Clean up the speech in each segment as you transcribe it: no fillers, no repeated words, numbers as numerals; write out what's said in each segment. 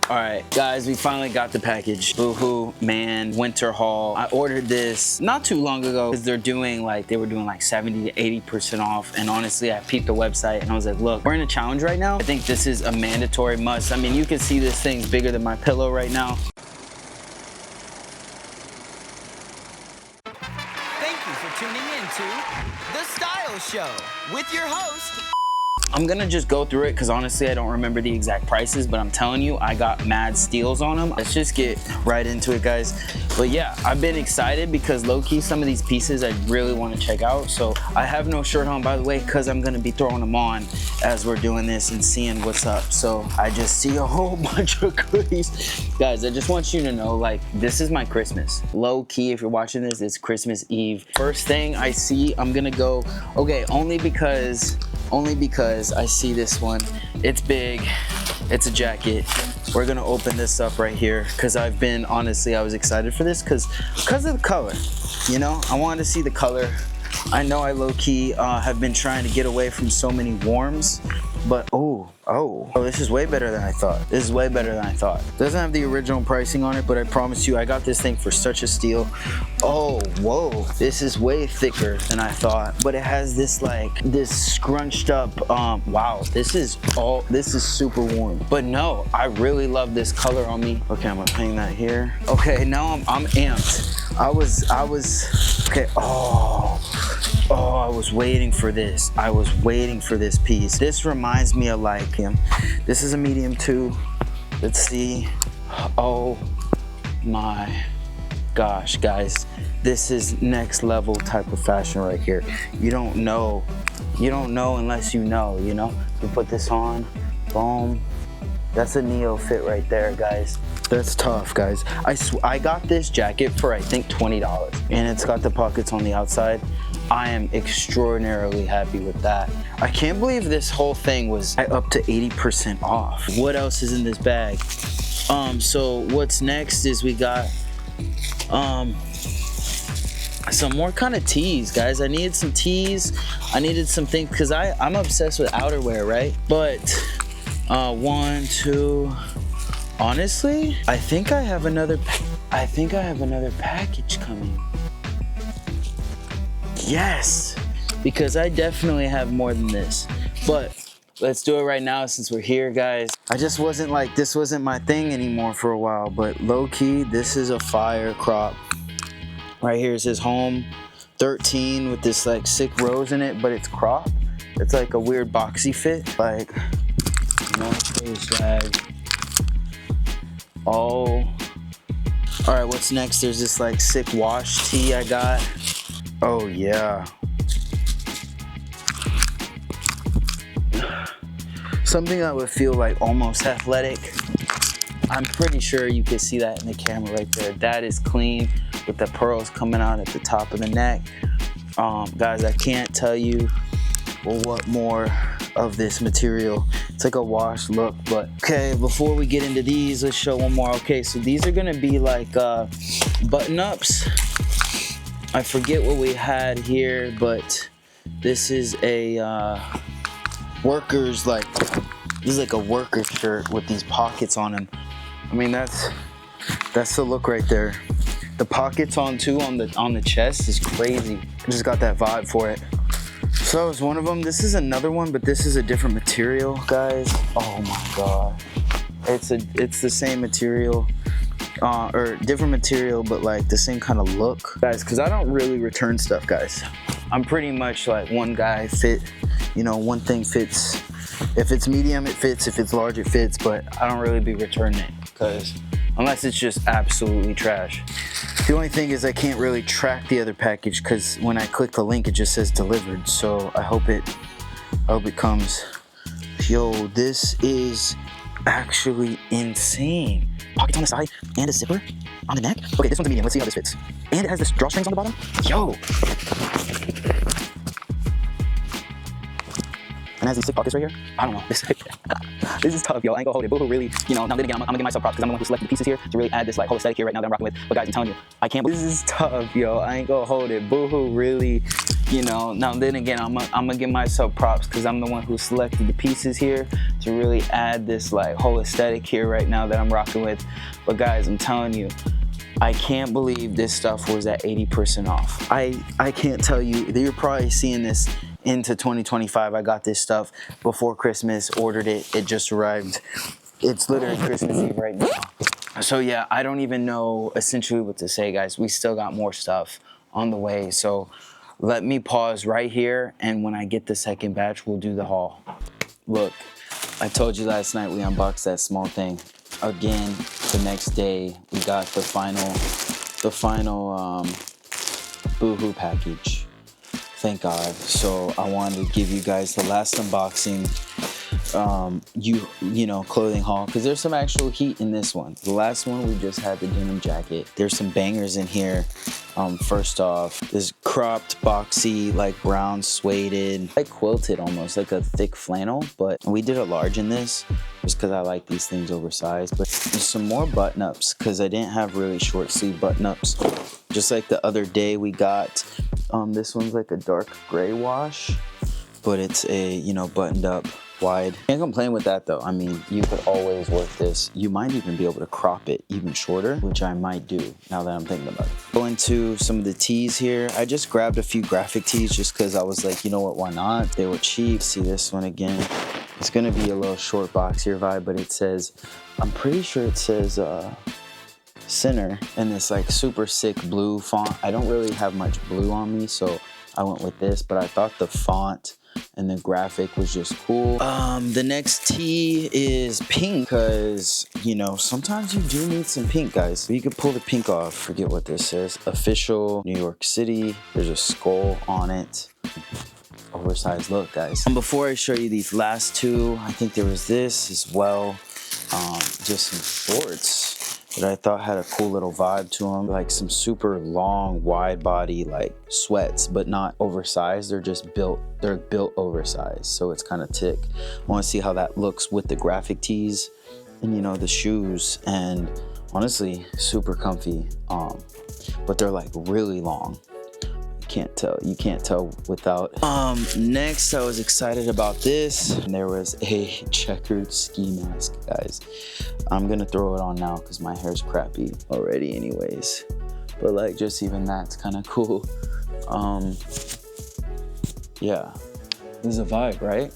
All right, guys, we finally got the package. Boohoo Man winter haul. I ordered this not too long ago because they were doing like 70 to 80% off. And honestly, I peeped the website and I was like, look, we're in a challenge right now. I think this is a mandatory must. I mean, you can see this thing's bigger than my pillow right now. Thank you for tuning in to The Style Show with your host. I'm gonna just go through it because honestly I don't remember the exact prices, but I'm telling you I got mad steals on them. Let's just get right into it, guys. But yeah, I've been excited because low-key some of these pieces I really want to check out. So I have no shirt on, by the way, because I'm gonna be throwing them on as we're doing this and seeing what's up. So I just see a whole bunch of goodies. Guys, I just want you to know, like, this is my Christmas. Low-key, if you're watching this, it's Christmas Eve. First thing I see, I'm gonna go, okay, only because I see this one. It's big, it's a jacket. We're gonna open this up right here because I was excited for this because of the color. You know, I wanted to see the color. I know I low-key have been trying to get away from so many warms, but oh, this is way better than I thought. This is way better than I thought. Doesn't have the original pricing on it, but I promise you, I got this thing for such a steal. Oh, whoa, this is way thicker than I thought, but it has this scrunched up, wow, this is super warm. But no, I really love this color on me. Okay, I'm gonna hang that here. Okay, now I'm amped. I was, okay, oh, I was waiting for this. I was waiting for this piece. This reminds me of like him. This is a medium too. Let's see. Oh my gosh, guys. This is next level type of fashion right here. You don't know unless you know, you know? You put this on, boom. That's a Neo fit right there, guys. That's tough, guys. I got this jacket for I think $20 and it's got the pockets on the outside. I am extraordinarily happy with that. I can't believe this whole thing was up to 80% off. What else is in this bag? So what's next is we got some more kind of tees, guys. I needed some tees. I needed some things because I'm obsessed with outerwear, right? But one, two, honestly, I think I have another package coming. Yes, because I definitely have more than this, but let's do it right now since we're here, guys. I just wasn't like, this wasn't my thing anymore for a while, but low-key, this is a fire crop. Right here it says home 13 with this like sick rose in it, but it's crop. It's like a weird boxy fit, like, no face drag. Oh, all right, what's next? There's this like sick wash tee I got. Oh yeah. Something that would feel like almost athletic. I'm pretty sure you can see that in the camera right there. That is clean with the pearls coming out at the top of the neck. Guys, I can't tell you what more of this material. It's like a wash look, but okay, before we get into these, let's show one more. Okay, so these are gonna be like button-ups. I forget what we had here, but this is a worker's, like, this is like a worker shirt with these pockets on them. I mean, that's the look right there. The pockets on too on the chest is crazy. I just got that vibe for it. So that was one of them. This is another one, but this is a different material, guys. Oh my god, it's the same material. Or different material, but like the same kind of look, guys, because I don't really return stuff, guys. I'm pretty much like one guy fit, you know, one thing fits. If it's medium, it fits. If it's large, it fits, but I don't really be returning it because unless it's just absolutely trash. The only thing is I can't really track the other package because when I click the link, it just says delivered. So I hope it comes. Yo, this is actually insane. Pockets on the side and a zipper on the neck. Okay, this one's a medium. Let's see how this fits. And it has this drawstrings on the bottom. Yo. And it has these sick pockets right here. I don't know. This is tough, yo. I ain't gonna hold it. Boohoo really, you know, now then again, I'm gonna give myself props because I'm the one who selected the pieces here to really add this like whole aesthetic here right now that I'm rocking with. But guys, I'm telling you, I can't. This is tough, yo. I ain't gonna hold it. Boohoo really You know, now then again, I'm gonna give myself props because I'm the one who selected the pieces here to really add this like whole aesthetic here right now that I'm rocking with. But guys, I'm telling you, I can't believe this stuff was at 80% off. I can't tell you, you're probably seeing this into 2025. I got this stuff before Christmas, ordered it, it just arrived. It's literally Christmas Eve right now. So yeah, I don't even know essentially what to say, guys. We still got more stuff on the way, so let me pause right here, and when I get the second batch, we'll do the haul. Look, I told you last night we unboxed that small thing. Again, the next day, we got the final Boohoo package. Thank God. So I wanted to give you guys the last unboxing, you know, clothing haul, because there's some actual heat in this one. The last one, we just had the denim jacket. There's some bangers in here. First off, this cropped, boxy, like brown suede, like quilted almost, like a thick flannel, but we did a large in this just because I like these things oversized. But there's some more button-ups because I didn't have really short sleeve button-ups. Just like the other day we got, this one's like a dark gray wash, but it's a, you know, buttoned up wide. Can't complain with that though. I mean, you could always work this. You might even be able to crop it even shorter, which I might do now that I'm thinking about it. Go into some of the tees here. I just grabbed a few graphic tees just because I was like, you know what, why not? They were cheap. See this one again. It's gonna be a little short boxier vibe, but it says, I'm pretty sure it says Sinner in this like super sick blue font. I don't really have much blue on me, so I went with this, but I thought the font and the graphic was just cool. The next tee is pink because, you know, sometimes you do need some pink, guys. So you can pull the pink off. Forget what this says. Official New York City. There's a skull on it. Oversized look, guys. Before I show you these last two, I think there was this as well. Just some shorts that I thought had a cool little vibe to them, like some super long, wide body like sweats, but not oversized. They're just built, they're built oversized, so it's kind of tick. I want to see how that looks with the graphic tees and, you know, the shoes, and honestly, super comfy. But they're like really long. You can't tell without. Next, I was excited about this, and there was a checkered ski mask, guys. I'm gonna throw it on now because my hair's crappy already anyways, but like just even that's kind of cool. Yeah, this is a vibe, right?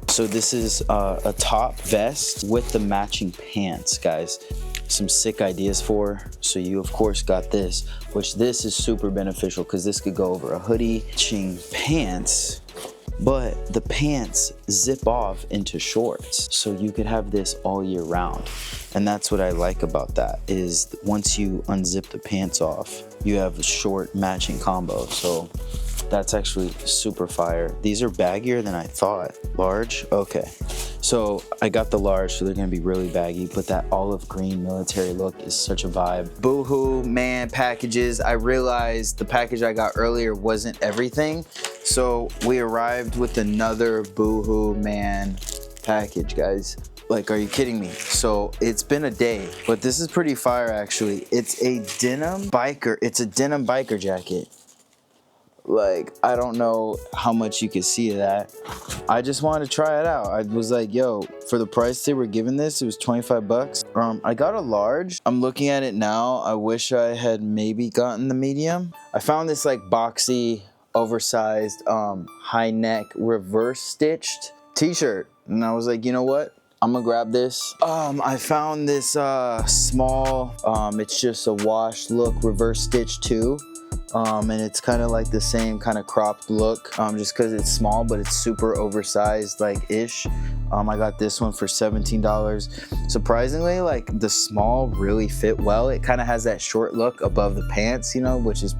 So this is a top vest with the matching pants, guys. Some sick ideas for. So you of course got this, which this is super beneficial because this could go over a hoodie, matching pants, but the pants zip off into shorts, so you could have this all year round. And that's what I like about that, is once you unzip the pants off, you have a short matching combo. So that's actually super fire. These are baggier than I thought. Large? Okay. So I got the large, so they're gonna be really baggy, but that olive green military look is such a vibe. Boohoo, man, packages. I realized the package I got earlier wasn't everything. So we arrived with another Boohoo, man, package, guys. Like, are you kidding me? So it's been a day, but this is pretty fire actually. It's a denim biker jacket. Like, I don't know how much you can see of that. I just wanted to try it out. I was like, yo, for the price they were giving this, it was 25 bucks. I got a large. I'm looking at it now. I wish I had maybe gotten the medium. I found this like boxy, oversized, high neck, reverse stitched t-shirt. And I was like, you know what? I'm gonna grab this. I found this small, it's just a wash look, reverse stitch too. And it's kind of like the same kind of cropped look, just because it's small, but it's super oversized like ish. I got this one for $17. Surprisingly, like the small really fit well. It kind of has that short look above the pants, you know, which is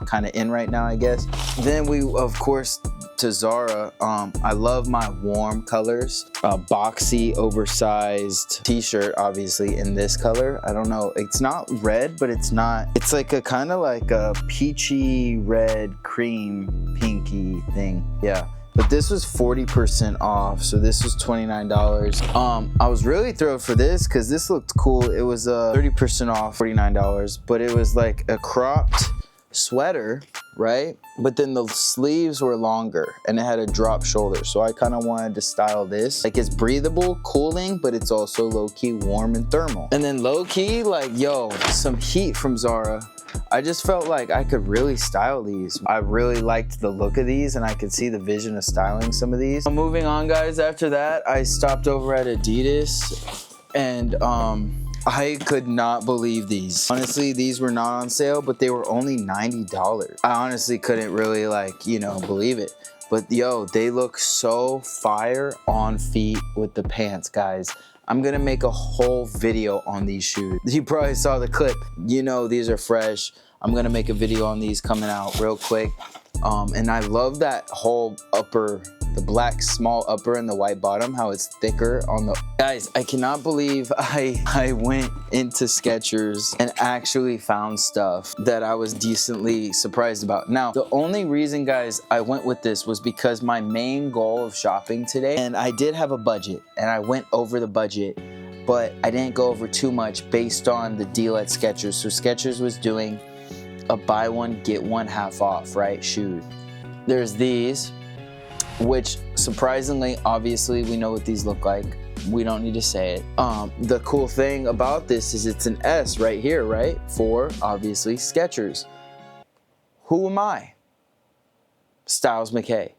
kind of in right now, I guess. Then we, of course, to Zara. I love my warm colors. Boxy, oversized t-shirt, obviously in this color. I don't know, it's not red, but it's not, it's like a kind of like a peachy red cream pinky thing. Yeah. But this was 40% off, so this was $29. I was really thrilled for this because this looked cool. It was 30% off, $49, but it was like a cropped sweater, right? But then the sleeves were longer and it had a drop shoulder. So I kind of wanted to style this. Like it's breathable, cooling, but it's also low-key warm and thermal. And then low-key, like, yo, some heat from Zara. I just felt like I could really style these. I really liked the look of these and I could see the vision of styling some of these. Moving on, guys, after that, I stopped over at Adidas and I could not believe these. Honestly, these were not on sale, but they were only $90. I honestly couldn't really, like, you know, believe it. But yo, they look so fire on feet with the pants, guys. I'm gonna make a whole video on these shoes. You probably saw the clip. You know these are fresh. I'm gonna make a video on these coming out real quick. And I love that whole upper, the black small upper and the white bottom, how it's thicker on the... Guys, I cannot believe I went into Skechers and actually found stuff that I was decently surprised about. Now, the only reason, guys, I went with this was because my main goal of shopping today, and I did have a budget, and I went over the budget, but I didn't go over too much based on the deal at Skechers. So Skechers was doing a buy one, get one half off, right? Shoes. There's these, which surprisingly, obviously, we know what these look like. We don't need to say it. The cool thing about this is it's an S right here, right? For, obviously, Skechers. Who am I? Styles McKay.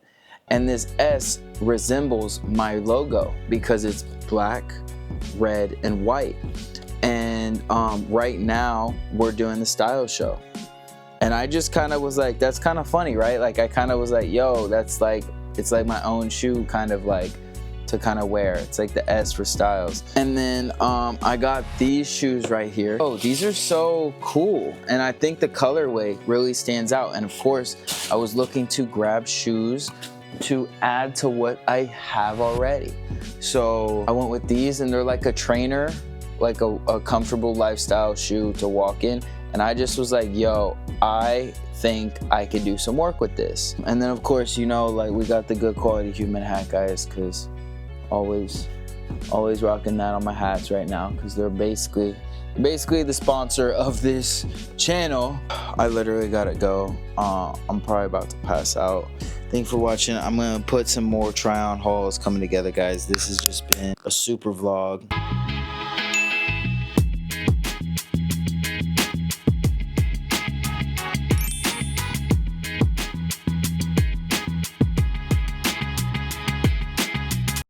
And this S resembles my logo because it's black, red, and white. And right now, we're doing the style show. And I just kind of was like, that's kind of funny, right? Like, I kind of was like, yo, that's like, it's like my own shoe kind of like to kind of wear. It's like the S for Styles. And then I got these shoes right here. Oh, these are so cool. And I think the colorway really stands out. And of course, I was looking to grab shoes to add to what I have already. So I went with these and they're like a trainer, like a comfortable lifestyle shoe to walk in. And I just was like, yo, I think I could do some work with this. And then of course, you know, like we got the good quality human hat, guys, because always rocking that on my hats right now, because they're basically the sponsor of this channel. I literally gotta go. I'm probably about to pass out. Thanks for watching. I'm gonna put some more try on hauls coming together, guys. This has just been a super vlog.